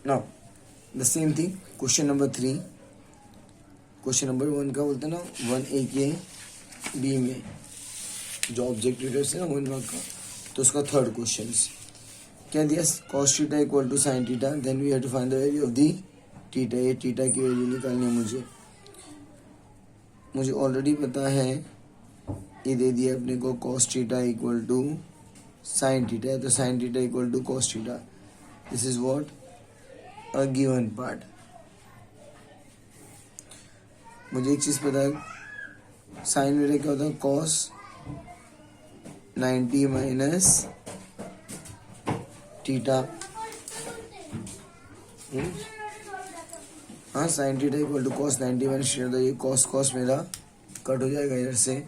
Now the same thing question number 3, question number 1 का बोलते हैं ना 1A के बी में जो ऑब्जेक्टिव है ना 1 मार्क का, तो उसका थर्ड क्वेश्चन क्या दिया, cos theta equal to sine theta, then we have to find the value of the theta. ये थीटा की वैल्यू निकालनी है मुझे ऑलरेडी पता है, ये दे दिया अपने को cos theta equal to sine theta है, तो sine theta equal to cos theta, this is what a given part. मुझे एक चीज पता है, साइन मेरा क्या होता है cos 90 माइनस थीटा। हाँ, sine theta equal to cos 90 minus theta, तो ये cos मेरा कट हो जाएगा इधर से,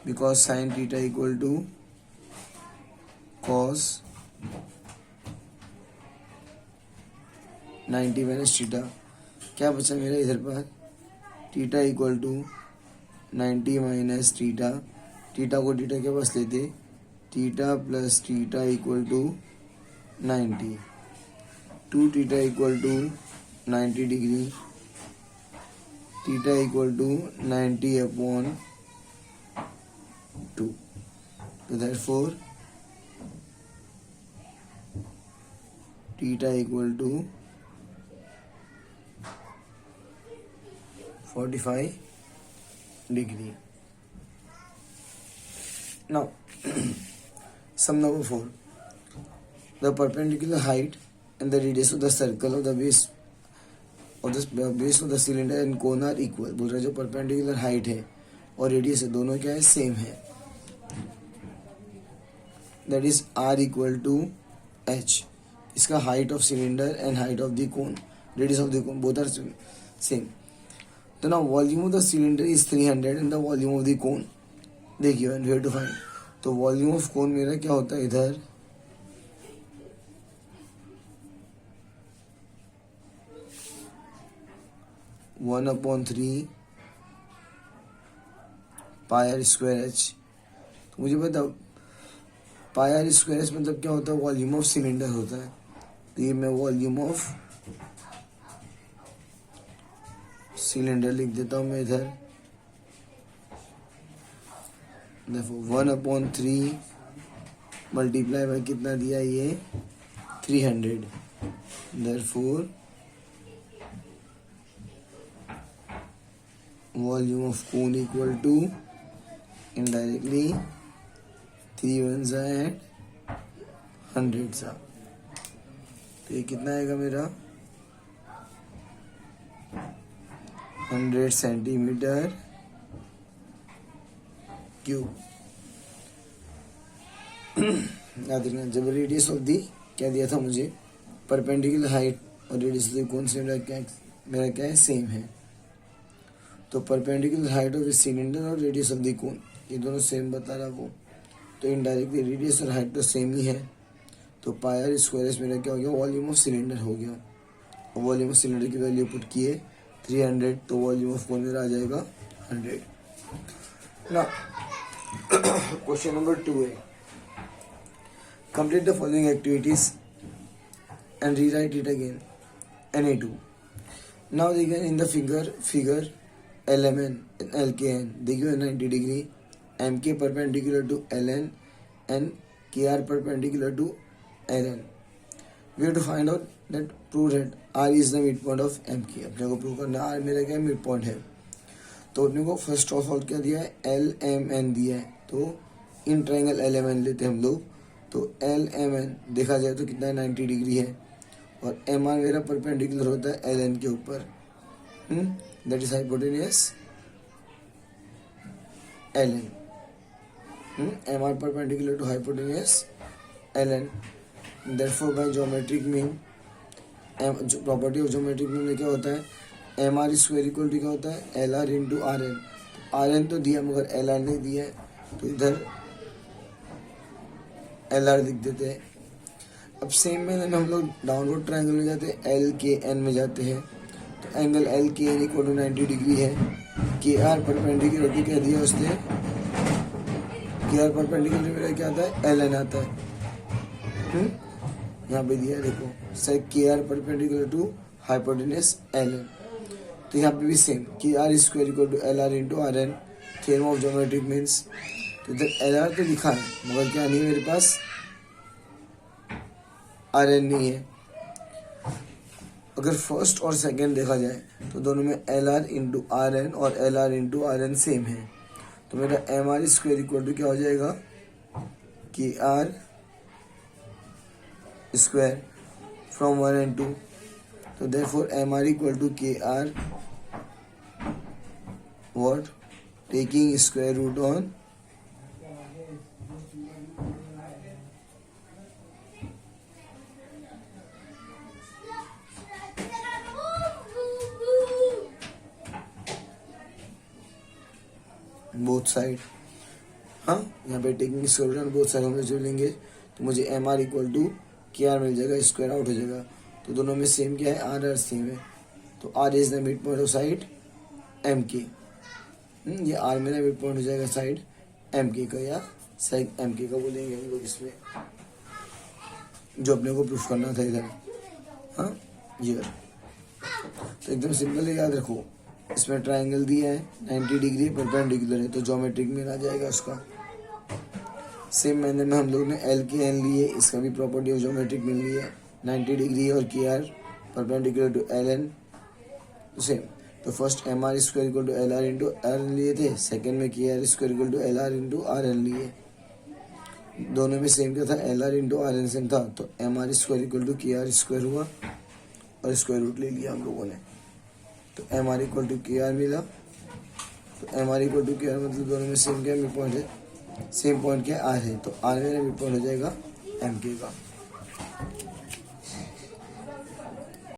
because sine theta equal to cos 90 minus theta. क्या बचा मेरा इधर पर, theta equal to 90 minus theta, theta को थीटा के पास लेते, theta plus theta equal to 90, 2 theta equal to 90 degree, theta equal to 90 upon 2, तो therefore theta equal to 45 degree. Now, sum number 4. The perpendicular height and the radius of the circle of the base of the cylinder and cone are equal. बोल रहा है जो perpendicular height है और radius है, दोनों क्या है, सेम है। That is r equal to h. इसका height of cylinder and height of the cone, radius of the cone, both are same. तो now volume of the cylinder is 300 and the volume of the cone, देखिए and we have to find, तो volume of cone मेरा क्या होता है इधर, one upon 3 pi R square H. तो मुझे बताओ पाई आर स्क्वायर एच मतलब क्या होता है, वॉल्यूम ऑफ सिलेंडर होता है। तो ये मैं वॉल्यूम ऑफ सिलेंडर लिख देता हूँ मैं इधर, देखो 1/3 मल्टीप्लाई बाय कितना दिया, ये 300, therefore volume of cone equal to indirectly 3 1 and 100 सा, तो ये कितना आएगा मेरा 100 सेंटीमीटर क्यूब। याद रखना, जब रेडियस ऑफ दी क्या दिया था मुझे, परपेंडिकुलर हाइट और रेडियस ऑफ दी कौन से मेरा क्या है, सेम है। तो परपेंडिकुलर हाइट ऑफ सिलेंडर और रेडियस ऑफ दी कोन ये दोनों सेम बता रहा वो, तो इनडायरेक्टली रेडियस और हाइट तो सेम ही है। तो पाई आर स्क्वायर एच मेरा क्या हो गया, वॉल्यूम ऑफ सिलेंडर हो गया, और वॉल्यूम ऑफ सिलेंडर की वैल्यू पुट किए 300, तो वॉल्यूम ऑफ कोन मेरा आ जाएगा 100 ना। Question number 2A. Complete the following activities and rewrite it again. Na2. Now देखिए in the figure LMN and LKN देखिए 90 degree, MK perpendicular to LN and KR perpendicular to LN. We have to find out that prove that R is the midpoint of MK. अपने को prove करना R मेरा क्या midpoint है। तो अपने को फर्स्ट ऑफ ऑल क्या दिया है, LMN दिया है, तो इन ट्राइंगल LMN लेते हैं हम लोग। तो LMN देखा जाए तो कितना है, 90 डिग्री है, और MR मेरा परपेंडिकुलर होता है LN के ऊपर, that is hypotenuse LN, MR perpendicular to hypotenuse LN, therefore by geometric mean, property of geometric mean में क्या होता है, MR स्क्वायर इक्वल टू क्या होता है, LR इंटू RN। RN तो दिया मगर LR नहीं दिया है, तो इधर LR लिख देते हैं। अब सेम में हम लोग डाउनवर्ड ट्रायंगल में जाते हैं, LKN में जाते हैं, तो angle LKN equal to 90 degree है। KR परपेंडिकुलर टू क्या दिया उसने, KR परपेंडिकुलर मेरा क्या आता है, LN आता है। यहाँ पे दिया है देखो, सेक K R perpendicular to hypotenuse L N. तो यहाँ पे भी सेम कि R square equal to L R into R N, theorem of geometric means. तो इधर एल आर तो लिखा है मगर क्या नहीं है मेरे पास, आर एन नहीं है। अगर फर्स्ट और सेकंड देखा जाए तो दोनों में L R into R N और L R into R N same है। तो मेरा M R square equal to क्या हो जाएगा, कि आर स्क्वायर फ्रॉम 1 and 2। तो therefore M R equal to K R what, taking square root on both side. हाँ, यहाँ पे taking square root on both side हम लोग जो लेंगे तो मुझे M R equal to K R मिल जाएगा, स्क्वायर आउट हो जाएगा। तो दोनों में सेम क्या है, आर आर सेम है। तो R is the mid point of side M K. ये आर मेरा मिड पॉइंट हो जाएगा साइड एम के का, या साइड एम के का बोलेंगे हम लोग इसमें, जो अपने को प्रूफ करना था इधर। हाँ ये तो एकदम सिंपल है, याद रखो। इसमें ट्रायंगल दिया है 90 डिग्री परपेंडिकुलर है, तो ज्योमेट्रिक मीन आ जाएगा उसका। सेम मैनर में हम लोग ने एल के एन लिए, इसका भी प्रॉपर्टी ऑफ ज्योमेट्रिक मीन लिया है 90 डिग्री और K R perpendicular to L N same. तो first M R square equal to L R into R N लिए थे, सेकेंड में K R square equal to L R into R N लिए। दोनों में सेम क्या था, L R into R N same था। तो M R square equal to K R square हुआ और स्क्वायर रूट ले लिया हम लोगों ने। तो M R equal to K are मिला। तो M R equal to K are मतलब दोनों में सेम क्या मिड पॉइंट है, सेम पॉइंट क्या आर है। तो आर मेरा मिड पॉइंट हो जाएगा एम के का।